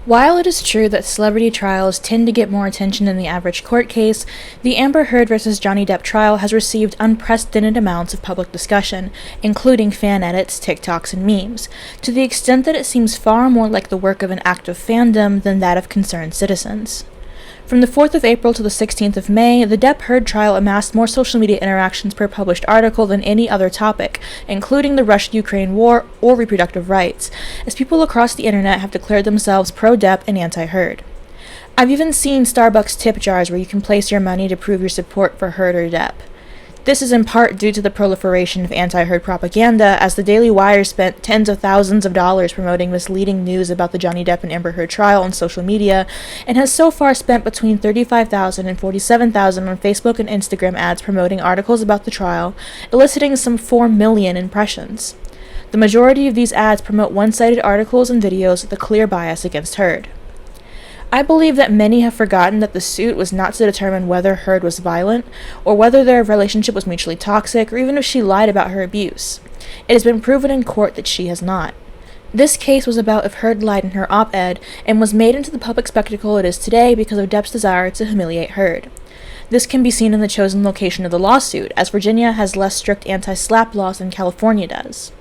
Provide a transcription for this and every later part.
While it is true that celebrity trials tend to get more attention than the average court case, the Amber Heard vs. Johnny Depp trial has received unprecedented amounts of public discussion, including fan edits, TikToks, and memes, to the extent that it seems far more like the work of an active fandom than that of concerned citizens. From the 4th of April to the 16th of May, the Depp-Heard trial amassed more social media interactions per published article than any other topic, including the Russia-Ukraine war or reproductive rights, as people across the internet have declared themselves pro-Depp and anti-Heard. I've even seen Starbucks tip jars where you can place your money to prove your support for Heard or Depp. This is in part due to the proliferation of anti-Heard propaganda, as the Daily Wire spent tens of thousands of dollars promoting misleading news about the Johnny Depp and Amber Heard trial on social media, and has so far spent between $35,000 and $47,000 on Facebook and Instagram ads promoting articles about the trial, eliciting some 4 million impressions. The majority of these ads promote one-sided articles and videos with a clear bias against Heard. I believe that many have forgotten that the suit was not to determine whether Heard was violent, or whether their relationship was mutually toxic, or even if she lied about her abuse. It has been proven in court that she has not. This case was about if Heard lied in her op-ed, and was made into the public spectacle it is today because of Depp's desire to humiliate Heard. This can be seen in the chosen location of the lawsuit, as Virginia has less strict anti-slap laws than California does.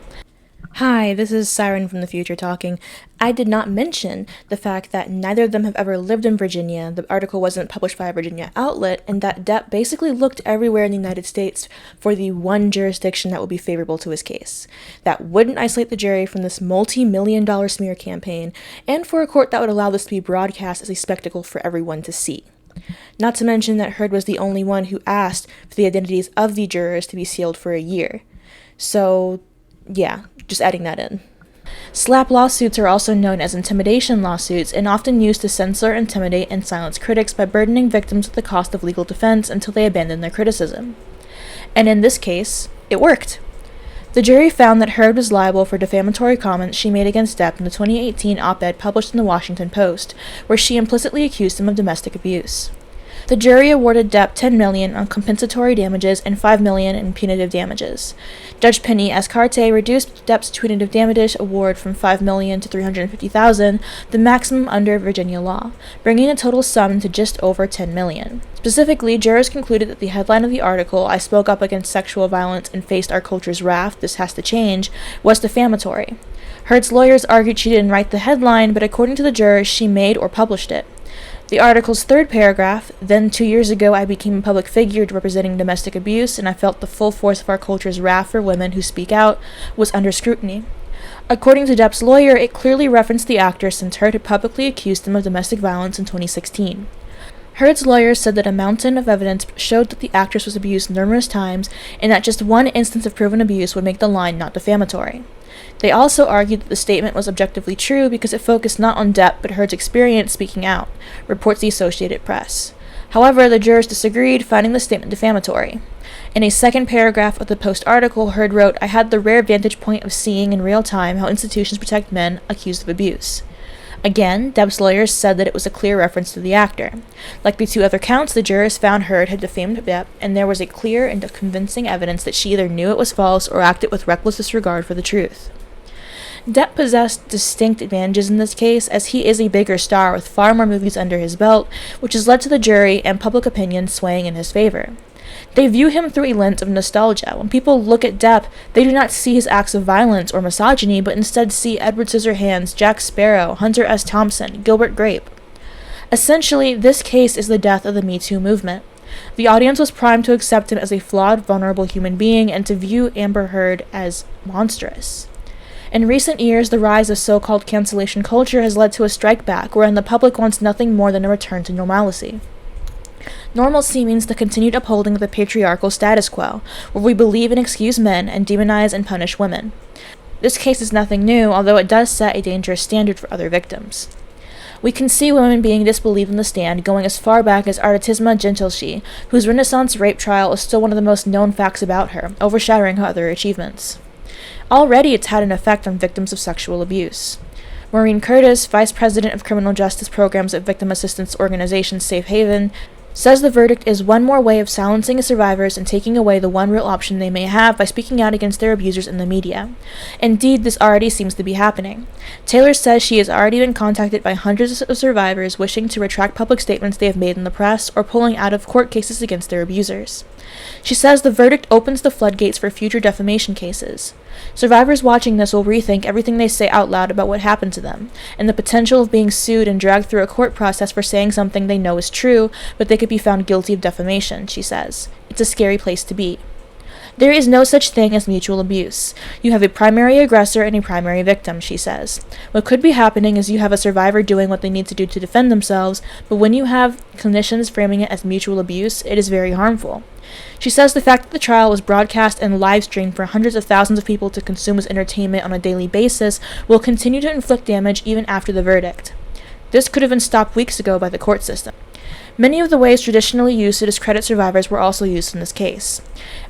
Hi, this is Siren from the future talking. I did not mention the fact that neither of them have ever lived in Virginia, the article wasn't published by a Virginia outlet, and that Depp basically looked everywhere in the United States for the one jurisdiction that would be favorable to his case, that wouldn't isolate the jury from this multi-million-dollar smear campaign, and for a court that would allow this to be broadcast as a spectacle for everyone to see. Not to mention that Heard was the only one who asked for the identities of the jurors to be sealed for a year. So, yeah, just adding that in. Slap lawsuits are also known as intimidation lawsuits and often used to censor, intimidate, and silence critics by burdening victims with the cost of legal defense until they abandon their criticism. And in this case, it worked. The jury found that Heard was liable for defamatory comments she made against Depp in the 2018 op-ed published in the Washington Post, where she implicitly accused him of domestic abuse. The jury awarded Depp $10 million on compensatory damages and $5 million in punitive damages. Judge Penny Escarte reduced Depp's punitive damages award from $5 million to $350,000, the maximum under Virginia law, bringing the total sum to just over $10 million. Specifically, jurors concluded that the headline of the article, "I spoke up against sexual violence and faced our culture's wrath, this has to change," was defamatory. Heard's lawyers argued she didn't write the headline, but according to the jurors, she made or published it. The article's third paragraph, "Then 2 years ago I became a public figure representing domestic abuse, and I felt the full force of our culture's wrath for women who speak out," was under scrutiny. According to Depp's lawyer, it clearly referenced the actor since Heard had publicly accused him of domestic violence in 2016. Heard's lawyers said that a mountain of evidence showed that the actress was abused numerous times, and that just one instance of proven abuse would make the line not defamatory. They also argued that the statement was objectively true because it focused not on Depp but Heard's experience speaking out, reports the Associated Press. However, the jurors disagreed, finding the statement defamatory. In a second paragraph of the Post article, Heard wrote, "I had the rare vantage point of seeing in real time how institutions protect men accused of abuse." Again, Depp's lawyers said that it was a clear reference to the actor. Like the two other counts, the jurors found Heard had defamed Depp, and there was a clear and convincing evidence that she either knew it was false or acted with reckless disregard for the truth. Depp possessed distinct advantages in this case, as he is a bigger star with far more movies under his belt, which has led to the jury and public opinion swaying in his favor. They view him through a lens of nostalgia. When people look at Depp, they do not see his acts of violence or misogyny, but instead see Edward Scissorhands, Jack Sparrow, Hunter S. Thompson, Gilbert Grape. Essentially, this case is the death of the Me Too movement. The audience was primed to accept him as a flawed, vulnerable human being and to view Amber Heard as monstrous. In recent years, the rise of so-called cancellation culture has led to a strike back, wherein the public wants nothing more than a return to normalcy. Normalcy means the continued upholding of the patriarchal status quo, where we believe and excuse men and demonize and punish women. This case is nothing new, although it does set a dangerous standard for other victims. We can see women being disbelieved in the stand going as far back as Artisma Gentilschi, whose Renaissance rape trial is still one of the most known facts about her, overshadowing her other achievements. Already it's had an effect on victims of sexual abuse. Maureen Curtis, Vice President of Criminal Justice Programs at victim assistance organization Safe Haven, says the verdict is one more way of silencing survivors and taking away the one real option they may have by speaking out against their abusers in the media. Indeed, this already seems to be happening. Taylor says she has already been contacted by hundreds of survivors wishing to retract public statements they have made in the press or pulling out of court cases against their abusers. She says the verdict opens the floodgates for future defamation cases. Survivors watching this will rethink everything they say out loud about what happened to them, and the potential of being sued and dragged through a court process for saying something they know is true, but they could be found guilty of defamation, she says. It's a scary place to be. There is no such thing as mutual abuse. You have a primary aggressor and a primary victim, she says. What could be happening is you have a survivor doing what they need to do to defend themselves, but when you have clinicians framing it as mutual abuse, it is very harmful. She says the fact that the trial was broadcast and live streamed for hundreds of thousands of people to consume as entertainment on a daily basis will continue to inflict damage even after the verdict. This could have been stopped weeks ago by the court system. Many of the ways traditionally used to discredit survivors were also used in this case.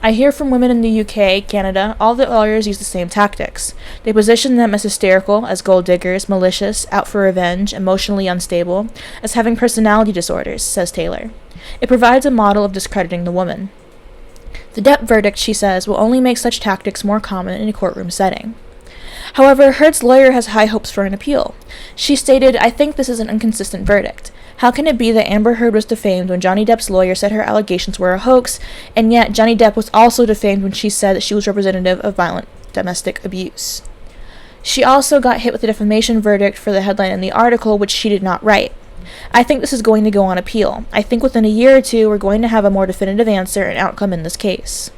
I hear from women in the UK, Canada, all the lawyers use the same tactics. They position them as hysterical, as gold diggers, malicious, out for revenge, emotionally unstable, as having personality disorders, says Taylor. It provides a model of discrediting the woman. The Depp verdict, she says, will only make such tactics more common in a courtroom setting. However, Heard's lawyer has high hopes for an appeal. She stated, "I think this is an inconsistent verdict. How can it be that Amber Heard was defamed when Johnny Depp's lawyer said her allegations were a hoax, and yet Johnny Depp was also defamed when she said that she was representative of violent domestic abuse?" She also got hit with a defamation verdict for the headline in the article, which she did not write. I think this is going to go on appeal. I think within a year or two, we're going to have a more definitive answer and outcome in this case.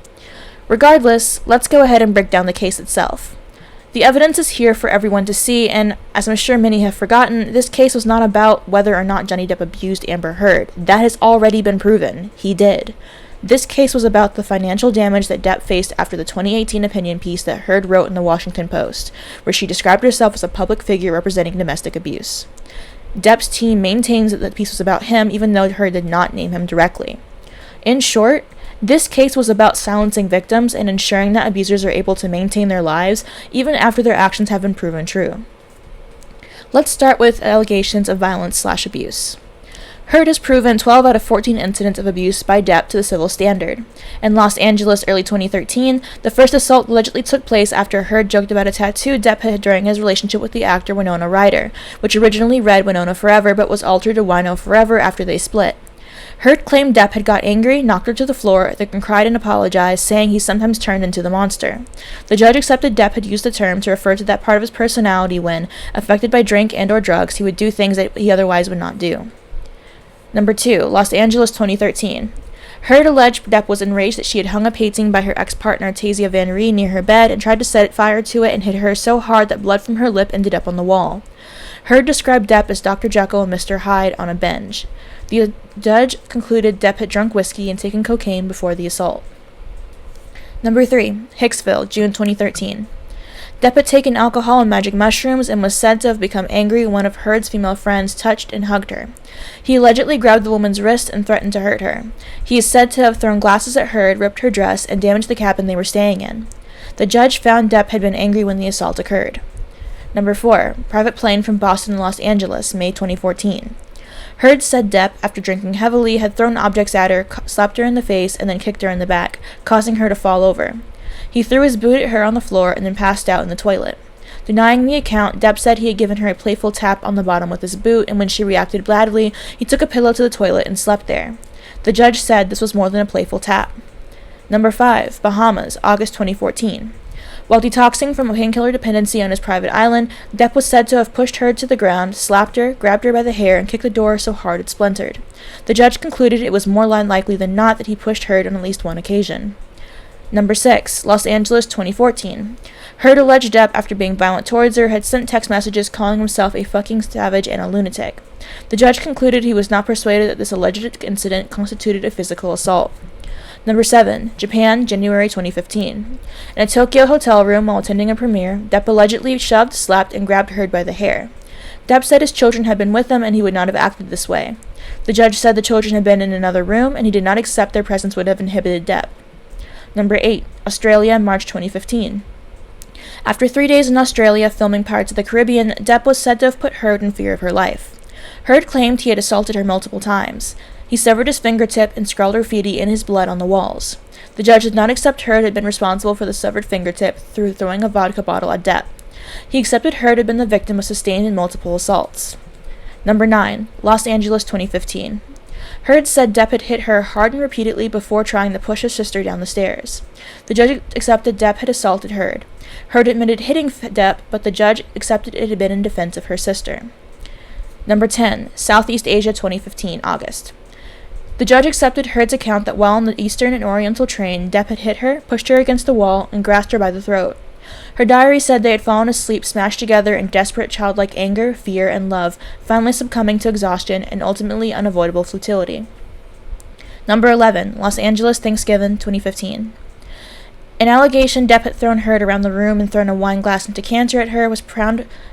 Regardless, let's go ahead and break down the case itself. The evidence is here for everyone to see, and as I'm sure many have forgotten, this case was not about whether or not Johnny Depp abused Amber Heard. That has already been proven. He did. This case was about the financial damage that Depp faced after the 2018 opinion piece that Heard wrote in the Washington Post, where she described herself as a public figure representing domestic abuse. Depp's team maintains that the piece was about him, even though Heard did not name him directly. In short, this case was about silencing victims and ensuring that abusers are able to maintain their lives even after their actions have been proven true. Let's start with allegations of violence/abuse. Heard has proven 12 out of 14 incidents of abuse by Depp to the civil standard. In Los Angeles early 2013, the first assault allegedly took place after Heard joked about a tattoo Depp had during his relationship with the actor Winona Ryder, which originally read Winona Forever but was altered to Wino Forever after they split. Heard claimed Depp had got angry, knocked her to the floor, then cried and apologized, saying he sometimes turned into the monster. The judge accepted Depp had used the term to refer to that part of his personality when, affected by drink and or drugs, he would do things that he otherwise would not do. Number 2, Los Angeles 2013. Heard alleged Depp was enraged that she had hung a painting by her ex-partner Tasia Van Ree near her bed and tried to set fire to it and hit her so hard that blood from her lip ended up on the wall. Heard described Depp as Dr. Jekyll and Mr. Hyde on a binge. The judge concluded Depp had drunk whiskey and taken cocaine before the assault. Number 3, Hicksville, June 2013. Depp had taken alcohol and magic mushrooms and was said to have become angry when one of Heard's female friends touched and hugged her. He allegedly grabbed the woman's wrist and threatened to hurt her. He is said to have thrown glasses at Heard, ripped her dress, and damaged the cabin they were staying in. The judge found Depp had been angry when the assault occurred. Number 4, private plane from Boston to Los Angeles, May 2014. Heard said Depp, after drinking heavily, had thrown objects at her, slapped her in the face, and then kicked her in the back, causing her to fall over. He threw his boot at her on the floor and then passed out in the toilet. Denying the account, Depp said he had given her a playful tap on the bottom with his boot, and when she reacted badly, he took a pillow to the toilet and slept there. The judge said this was more than a playful tap. Number 5, Bahamas, August 2014. While detoxing from a painkiller dependency on his private island, Depp was said to have pushed Heard to the ground, slapped her, grabbed her by the hair, and kicked the door so hard it splintered. The judge concluded it was more likely than not that he pushed Heard on at least one occasion. Number 6, Los Angeles 2014. Heard alleged Depp, after being violent towards her, had sent text messages calling himself a fucking savage and a lunatic. The judge concluded he was not persuaded that this alleged incident constituted a physical assault. Number 7, Japan, January 2015. In a Tokyo hotel room while attending a premiere, Depp allegedly shoved, slapped, and grabbed Heard by the hair. Depp said his children had been with him and he would not have acted this way. The judge said the children had been in another room and he did not accept their presence would have inhibited Depp. Number 8, Australia, March 2015. After 3 days in Australia filming Pirates of the Caribbean, Depp was said to have put Heard in fear of her life. Heard claimed he had assaulted her multiple times. He severed his fingertip and scrawled graffiti in his blood on the walls. The judge did not accept Heard had been responsible for the severed fingertip through throwing a vodka bottle at Depp. He accepted Heard had been the victim of sustained and multiple assaults. Number 9. Los Angeles 2015. Heard said Depp had hit her hard and repeatedly before trying to push his sister down the stairs. The judge accepted Depp had assaulted Heard. Heard admitted hitting Depp, but the judge accepted it had been in defense of her sister. Number 10. Southeast Asia 2015, August. The judge accepted Heard's account that while on the Eastern and Oriental train, Depp had hit her, pushed her against the wall, and grasped her by the throat. Her diary said they had fallen asleep smashed together in desperate childlike anger, fear, and love, finally succumbing to exhaustion and ultimately unavoidable futility. Number 11. Los Angeles, Thanksgiving, 2015. An allegation Depp had thrown Heard around the room and thrown a wine glass and decanter at her was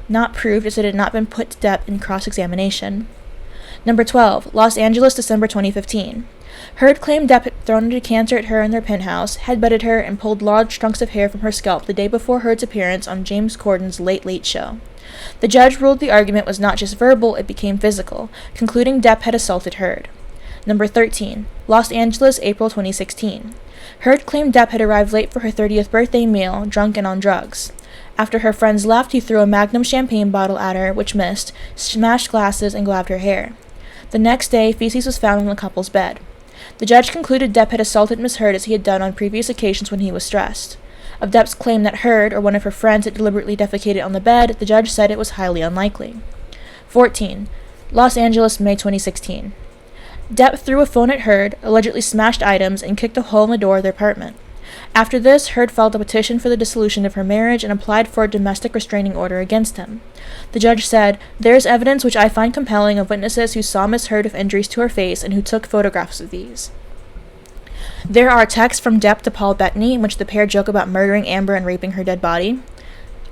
not proved as it had not been put to Depp in cross-examination. Number 12. Los Angeles, December 2015. Heard claimed Depp had thrown a decanter at her in their penthouse, headbutted her, and pulled large chunks of hair from her scalp the day before Heard's appearance on James Corden's Late Late Show. The judge ruled the argument was not just verbal, it became physical, concluding Depp had assaulted Heard. Number 13. Los Angeles, April 2016. Heard claimed Depp had arrived late for her 30th birthday meal, drunk and on drugs. After her friends left, he threw a Magnum champagne bottle at her, which missed, smashed glasses, and grabbed her hair. The next day, feces was found on the couple's bed. The judge concluded Depp had assaulted Miss Heard as he had done on previous occasions when he was stressed. Of Depp's claim that Heard or one of her friends had deliberately defecated on the bed, the judge said it was highly unlikely. 14. Los Angeles, May 2016. Depp threw a phone at Heard, allegedly smashed items, and kicked a hole in the door of their apartment. After this, Heard filed a petition for the dissolution of her marriage and applied for a domestic restraining order against him. The judge said, "There is evidence which I find compelling of witnesses who saw Miss Heard with injuries to her face and who took photographs of these." There are texts from Depp to Paul Bettany in which the pair joke about murdering Amber and raping her dead body.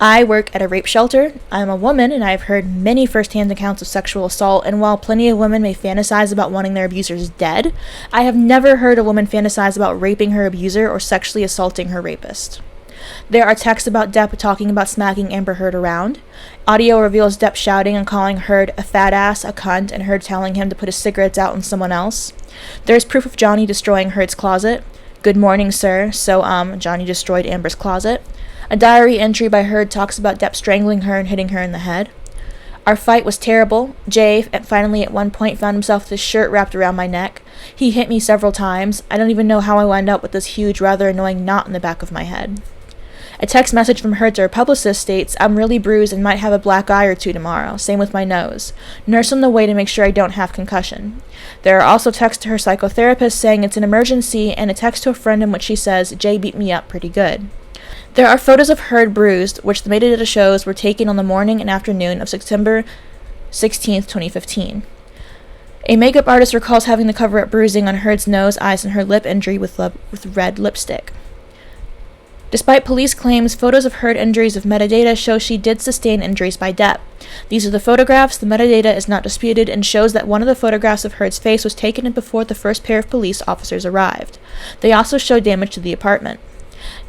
I work at a rape shelter. I am a woman, and I have heard many first-hand accounts of sexual assault, and while plenty of women may fantasize about wanting their abusers dead, I have never heard a woman fantasize about raping her abuser or sexually assaulting her rapist. There are texts about Depp talking about smacking Amber Heard around. Audio reveals Depp shouting and calling Heard a fat ass, a cunt, and Heard telling him to put his cigarettes out on someone else. There is proof of Johnny destroying Heard's closet. "Good morning, sir." So, Johnny destroyed Amber's closet. A diary entry by Heard talks about Depp strangling her and hitting her in the head. "Our fight was terrible. Jay finally at one point found himself with his shirt wrapped around my neck. He hit me several times. I don't even know how I wound up with this huge, rather annoying knot in the back of my head." A text message from Heard to her publicist states, "I'm really bruised and might have a black eye or two tomorrow. Same with my nose. Nurse on the way to make sure I don't have concussion." There are also texts to her psychotherapist saying it's an emergency, and a text to a friend in which she says, "Jay beat me up pretty good." There are photos of Heard bruised, which the metadata shows were taken on the morning and afternoon of September 16, 2015. A makeup artist recalls having to cover up bruising on Heard's nose, eyes, and her lip injury with red lipstick. Despite police claims, photos of Heard injuries of metadata show she did sustain injuries by Depp. These are the photographs, the metadata is not disputed, and shows that one of the photographs of Heard's face was taken before the first pair of police officers arrived. They also show damage to the apartment.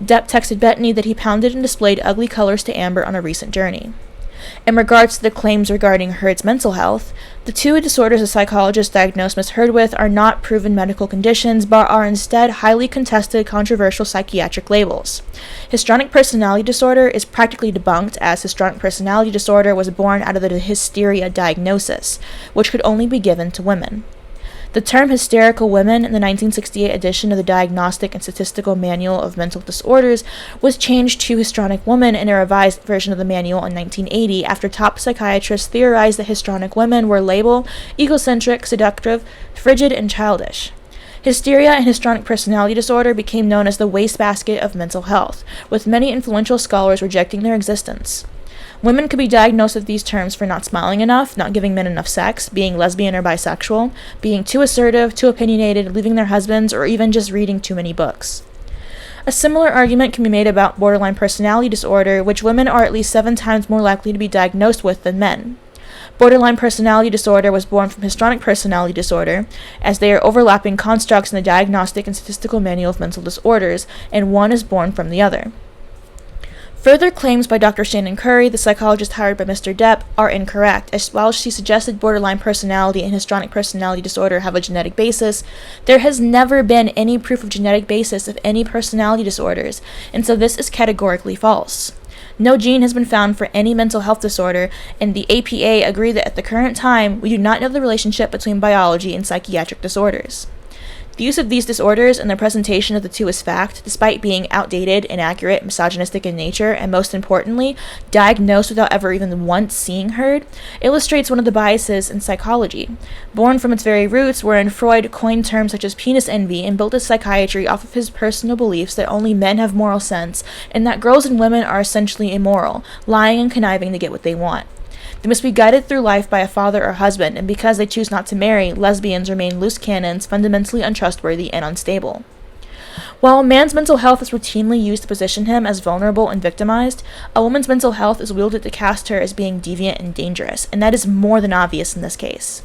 Depp texted Bettany that he pounded and displayed ugly colors to Amber on a recent journey. In regards to the claims regarding Heard's mental health, the two disorders a psychologist diagnosed Ms. Heard with are not proven medical conditions, but are instead highly contested, controversial psychiatric labels. Histrionic personality disorder is practically debunked, as histrionic personality disorder was born out of the hysteria diagnosis, which could only be given to women. The term hysterical women in the 1968 edition of the Diagnostic and Statistical Manual of Mental Disorders was changed to histrionic woman in a revised version of the manual in 1980 after top psychiatrists theorized that histrionic women were labile, egocentric, seductive, frigid, and childish. Hysteria and histrionic personality disorder became known as the wastebasket of mental health, with many influential scholars rejecting their existence. Women could be diagnosed with these terms for not smiling enough, not giving men enough sex, being lesbian or bisexual, being too assertive, too opinionated, leaving their husbands, or even just reading too many books. A similar argument can be made about borderline personality disorder, which women are at least 7 times more likely to be diagnosed with than men. Borderline personality disorder was born from histrionic personality disorder, as they are overlapping constructs in the Diagnostic and Statistical Manual of Mental Disorders, and one is born from the other. Further claims by Dr. Shannon Curry, the psychologist hired by Mr. Depp, are incorrect, as while she suggested borderline personality and histrionic personality disorder have a genetic basis, there has never been any proof of genetic basis of any personality disorders, and so this is categorically false. No gene has been found for any mental health disorder, and the APA agree that at the current time, we do not know the relationship between biology and psychiatric disorders. The use of these disorders and the presentation of the two as fact, despite being outdated, inaccurate, misogynistic in nature, and most importantly, diagnosed without ever even once seeing Heard, illustrates one of the biases in psychology. Born from its very roots, wherein Freud coined terms such as penis envy and built his psychiatry off of his personal beliefs that only men have moral sense, and that girls and women are essentially immoral, lying and conniving to get what they want. They must be guided through life by a father or husband, and because they choose not to marry, lesbians remain loose cannons, fundamentally untrustworthy and unstable. While a man's mental health is routinely used to position him as vulnerable and victimized, a woman's mental health is wielded to cast her as being deviant and dangerous, and that is more than obvious in this case.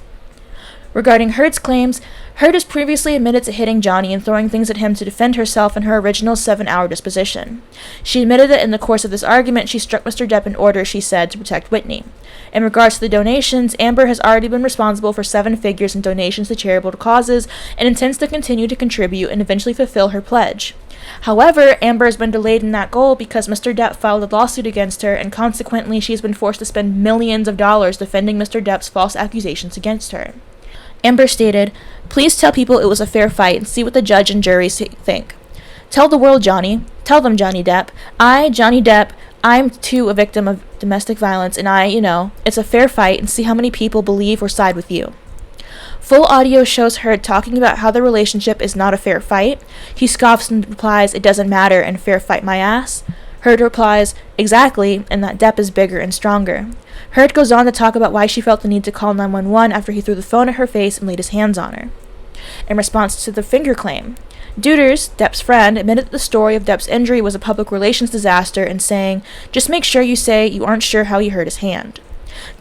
Regarding Heard's claims, Heard has previously admitted to hitting Johnny and throwing things at him to defend herself in her original 7-hour disposition. She admitted that in the course of this argument, she struck Mr. Depp in order, she said, to protect Whitney. In regards to the donations, Amber has already been responsible for 7 figures in donations to charitable causes and intends to continue to contribute and eventually fulfill her pledge. However, Amber has been delayed in that goal because Mr. Depp filed a lawsuit against her, and consequently she has been forced to spend millions of dollars defending Mr. Depp's false accusations against her. Amber stated, "Please tell people it was a fair fight and see what the judge and jury think. Tell the world, Johnny. Tell them, Johnny Depp. Johnny Depp, I'm too a victim of domestic violence, and it's a fair fight, and see how many people believe or side with you." Full audio shows Heard talking about how the relationship is not a fair fight. He scoffs and replies, "It doesn't matter, and fair fight my ass." Heard replies, "Exactly, and that Depp is bigger and stronger." Heard goes on to talk about why she felt the need to call 911 after he threw the phone at her face and laid his hands on her. In response to the finger claim, Deuters, Depp's friend, admitted that the story of Depp's injury was a public relations disaster and saying, "Just make sure you say you aren't sure how he hurt his hand."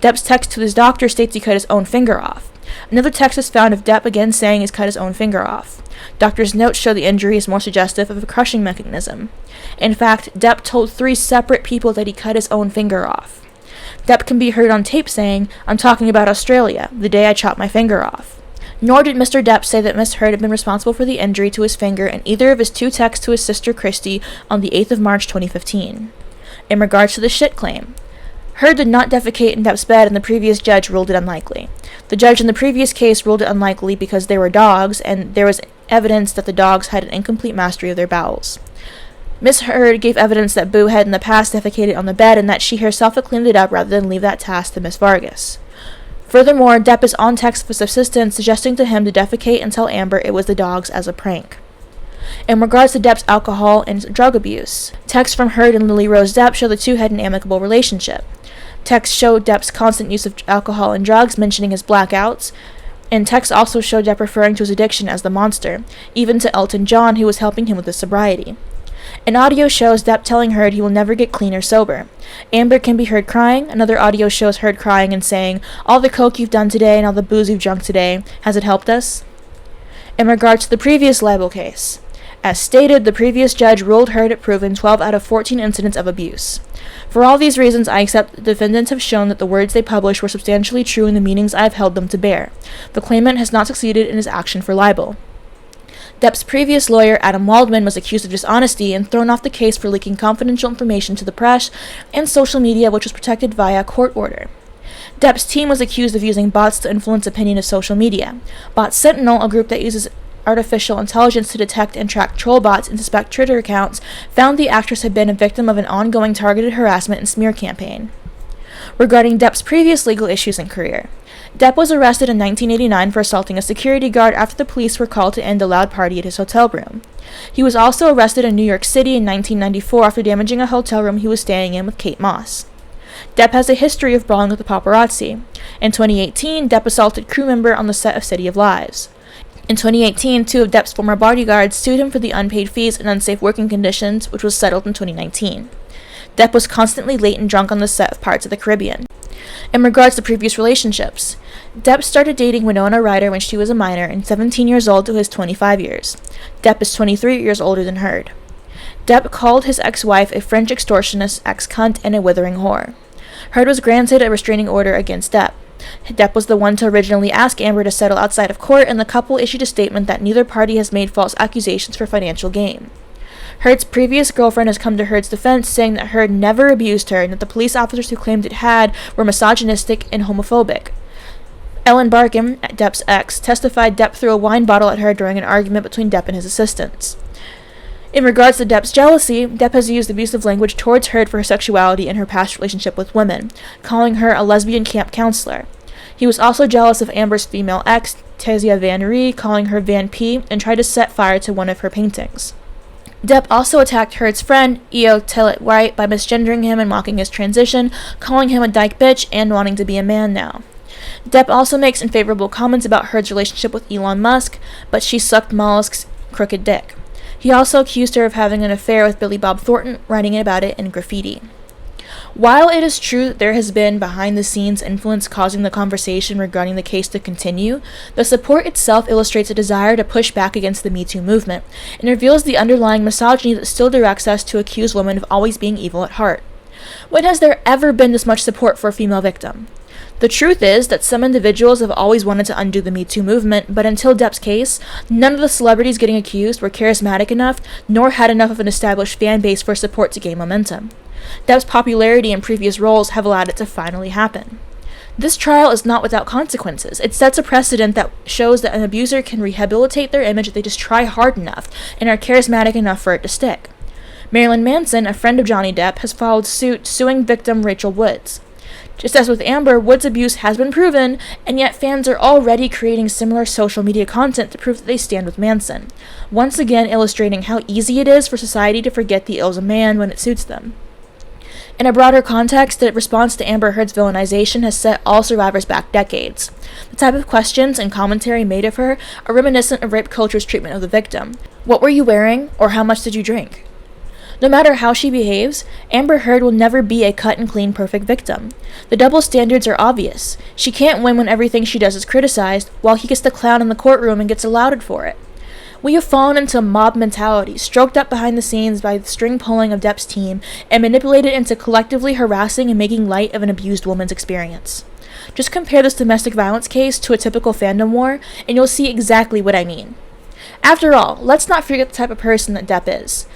Depp's text to his doctor states he cut his own finger off. Another text is found of Depp again saying he's cut his own finger off. Doctor's notes show the injury is more suggestive of a crushing mechanism. In fact, Depp told 3 separate people that he cut his own finger off. Depp can be heard on tape saying, "I'm talking about Australia, the day I chopped my finger off." Nor did Mr. Depp say that Miss Heard had been responsible for the injury to his finger in either of his 2 texts to his sister Christy on the 8th of March 2015. In regards to the shit claim, Heard did not defecate in Depp's bed and the previous judge ruled it unlikely. The judge in the previous case ruled it unlikely because they were dogs and there was evidence that the dogs had an incomplete mastery of their bowels. Miss Heard gave evidence that Boo had in the past defecated on the bed and that she herself had cleaned it up rather than leave that task to Miss Vargas. Furthermore, Depp is on text with subsistence suggesting to him to defecate and tell Amber it was the dogs as a prank. In regards to Depp's alcohol and drug abuse, texts from Heard and Lily Rose Depp show the two had an amicable relationship. Texts show Depp's constant use of alcohol and drugs, mentioning his blackouts, and texts also show Depp referring to his addiction as the monster, even to Elton John, who was helping him with his sobriety. An audio shows Depp telling Heard he will never get clean or sober. Amber can be heard crying. Another audio shows Heard crying and saying, "All the coke you've done today and all the booze you've drunk today, has it helped us?" In regards to the previous libel case, as stated, the previous judge ruled Heard had proven 12 out of 14 incidents of abuse. For all these reasons, I accept that the defendants have shown that the words they published were substantially true in the meanings I have held them to bear. The claimant has not succeeded in his action for libel. Depp's previous lawyer, Adam Waldman, was accused of dishonesty and thrown off the case for leaking confidential information to the press and social media, which was protected via court order. Depp's team was accused of using bots to influence opinion of social media. Bot Sentinel, a group that uses artificial intelligence to detect and track troll bots and suspect Twitter accounts, found the actress had been a victim of an ongoing targeted harassment and smear campaign. Regarding Depp's previous legal issues and career, Depp was arrested in 1989 for assaulting a security guard after the police were called to end a loud party at his hotel room. He was also arrested in New York City in 1994 after damaging a hotel room he was staying in with Kate Moss. Depp has a history of brawling with the paparazzi. In 2018, Depp assaulted crew member on the set of City of Lies. In 2018, 2 of Depp's former bodyguards sued him for the unpaid fees and unsafe working conditions, which was settled in 2019. Depp was constantly late and drunk on the set of Pirates of the Caribbean. In regards to previous relationships, Depp started dating Winona Ryder when she was a minor and 17 years old to his 25 years. Depp is 23 years older than Heard. Depp called his ex-wife a French extortionist, ex-cunt, and a withering whore. Heard was granted a restraining order against Depp. Depp was the one to originally ask Amber to settle outside of court, and the couple issued a statement that neither party has made false accusations for financial gain. Heard's previous girlfriend has come to Heard's defense, saying that Heard never abused her and that the police officers who claimed it had were misogynistic and homophobic. Ellen Barkin, Depp's ex, testified Depp threw a wine bottle at her during an argument between Depp and his assistants. In regards to Depp's jealousy, Depp has used abusive language towards Heard for her sexuality and her past relationship with women, calling her a lesbian camp counselor. He was also jealous of Amber's female ex, Tasia Van Ree, calling her Van P, and tried to set fire to one of her paintings. Depp also attacked Heard's friend, Eo Tillett White, by misgendering him and mocking his transition, calling him a dyke bitch and wanting to be a man now. Depp also makes unfavorable comments about Heard's relationship with Elon Musk, but she sucked Mollusk's crooked dick. He also accused her of having an affair with Billy Bob Thornton, writing about it in graffiti. While it is true that there has been behind-the-scenes influence causing the conversation regarding the case to continue, the support itself illustrates a desire to push back against the Me Too movement, and reveals the underlying misogyny that still directs us to accuse women of always being evil at heart. When has there ever been this much support for a female victim? The truth is that some individuals have always wanted to undo the Me Too movement, but until Depp's case, none of the celebrities getting accused were charismatic enough, nor had enough of an established fan base for support to gain momentum. Depp's popularity in previous roles have allowed it to finally happen. This trial is not without consequences. It sets a precedent that shows that an abuser can rehabilitate their image if they just try hard enough and are charismatic enough for it to stick. Marilyn Manson, a friend of Johnny Depp, has followed suit, suing victim Rachel Woods. Just as with Amber, Woods' abuse has been proven, and yet fans are already creating similar social media content to prove that they stand with Manson, once again illustrating how easy it is for society to forget the ills of man when it suits them. In a broader context, the response to Amber Heard's villainization has set all survivors back decades. The type of questions and commentary made of her are reminiscent of rape culture's treatment of the victim. What were you wearing, or how much did you drink? No matter how she behaves, Amber Heard will never be a cut-and-clean perfect victim. The double standards are obvious. She can't win when everything she does is criticized, while he gets the clown in the courtroom and gets lauded for it. We have fallen into mob mentality, stroked up behind the scenes by the string pulling of Depp's team, and manipulated into collectively harassing and making light of an abused woman's experience. Just compare this domestic violence case to a typical fandom war, and you'll see exactly what I mean. After all, let's not forget the type of person that Depp is.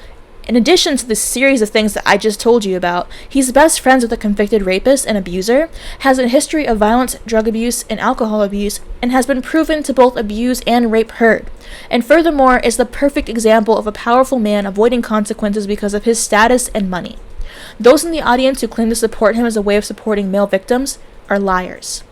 In addition to the series of things that I just told you about, he's best friends with a convicted rapist and abuser, has a history of violence, drug abuse, and alcohol abuse, and has been proven to both abuse and rape Heard. And furthermore, is the perfect example of a powerful man avoiding consequences because of his status and money. Those in the audience who claim to support him as a way of supporting male victims are liars.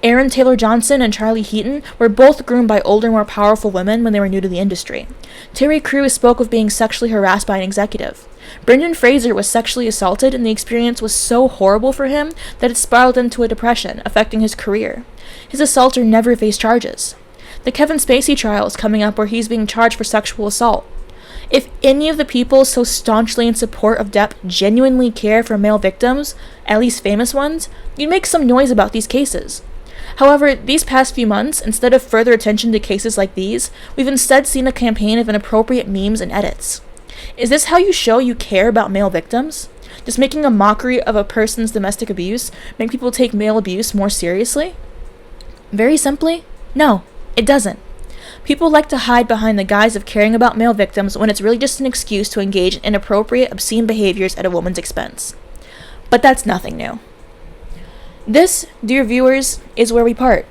Aaron Taylor Johnson and Charlie Heaton were both groomed by older, more powerful women when they were new to the industry. Terry Crews spoke of being sexually harassed by an executive. Brendan Fraser was sexually assaulted, and the experience was so horrible for him that it spiraled into a depression, affecting his career. His assaulter never faced charges. The Kevin Spacey trial is coming up where he's being charged for sexual assault. If any of the people so staunchly in support of Depp genuinely care for male victims, at least famous ones, you'd make some noise about these cases. However, these past few months, instead of further attention to cases like these, we've instead seen a campaign of inappropriate memes and edits. Is this how you show you care about male victims? Does making a mockery of a person's domestic abuse make people take male abuse more seriously? Very simply, no, it doesn't. People like to hide behind the guise of caring about male victims when it's really just an excuse to engage in inappropriate, obscene behaviors at a woman's expense. But that's nothing new. This, dear viewers, is where we part.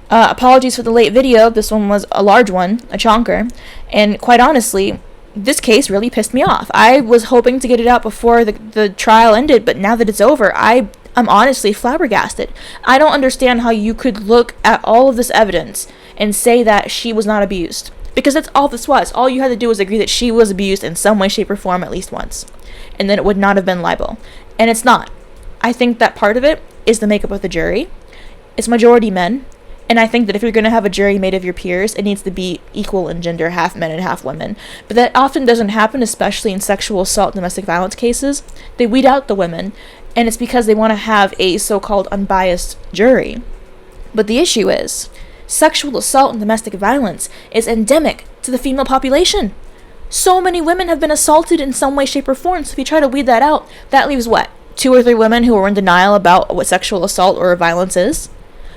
Apologies for the late video. This one was a large one, a chonker, and quite honestly, this case really pissed me off. I was hoping to get it out before the trial ended, but now that it's over, I'm honestly flabbergasted. I don't understand how you could look at all of this evidence and say that she was not abused. Because that's all this was. All you had to do was agree that she was abused in some way, shape, or form at least once. And then it would not have been libel. And it's not. I think that part of it is the makeup of the jury. It's majority men. And I think that if you're going to have a jury made of your peers, it needs to be equal in gender, half men and half women. But that often doesn't happen, especially in sexual assault and domestic violence cases. They weed out the women, and it's because they want to have a so-called unbiased jury. But the issue is, sexual assault and domestic violence is endemic to the female population. So many women have been assaulted in some way, shape, or form. So if you try to weed that out, that leaves what? 2 or 3 women who are in denial about what sexual assault or violence is?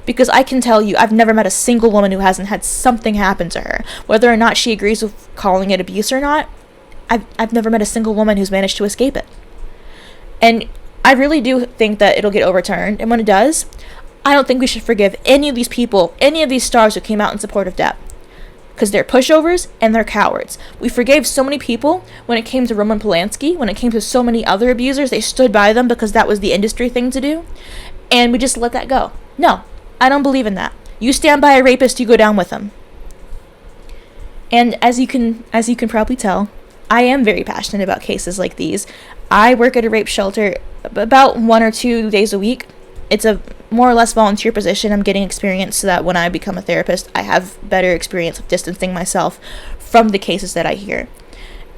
Because I can tell you, I've never met a single woman who hasn't had something happen to her. Whether or not she agrees with calling it abuse or not, I've never met a single woman who's managed to escape it. And I really do think that it'll get overturned. And when it does, I don't think we should forgive any of these people, any of these stars who came out in support of Depp. Because they're pushovers and they're cowards. We forgave so many people when it came to Roman Polanski, when it came to so many other abusers. They stood by them because that was the industry thing to do. And we just let that go. No, I don't believe in that. You stand by a rapist, you go down with him. And as you can probably tell, I am very passionate about cases like these. I work at a rape shelter about 1 or 2 days a week. It's a more or less volunteer position. I'm getting experience so that when I become a therapist, I have better experience of distancing myself from the cases that I hear.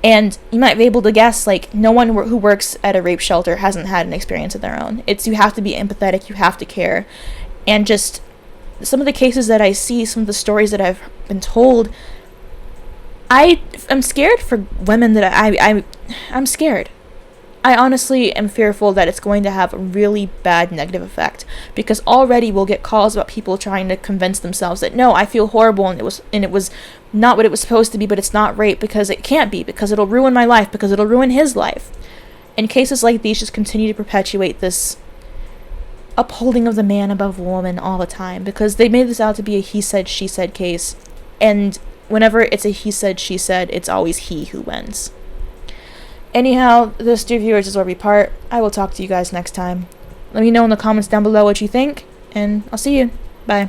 And you might be able to guess, like, no one who works at a rape shelter hasn't had an experience of their own. You have to be empathetic, you have to care. And just some of the cases that I see, some of the stories that I've been told, I'm scared for women that I'm scared. I honestly am fearful that it's going to have a really bad negative effect, because already we'll get calls about people trying to convince themselves that, no, I feel horrible and it was not what it was supposed to be, but it's not rape because it can't be, because it'll ruin my life, because it'll ruin his life. And cases like these just continue to perpetuate this upholding of the man above woman all the time, because they made this out to be a he said, she said case, and whenever it's a he said, she said, it's always he who wins. Anyhow, this, dear viewers, is where we part. I will talk to you guys next time. Let me know in the comments down below what you think, and I'll see you. Bye.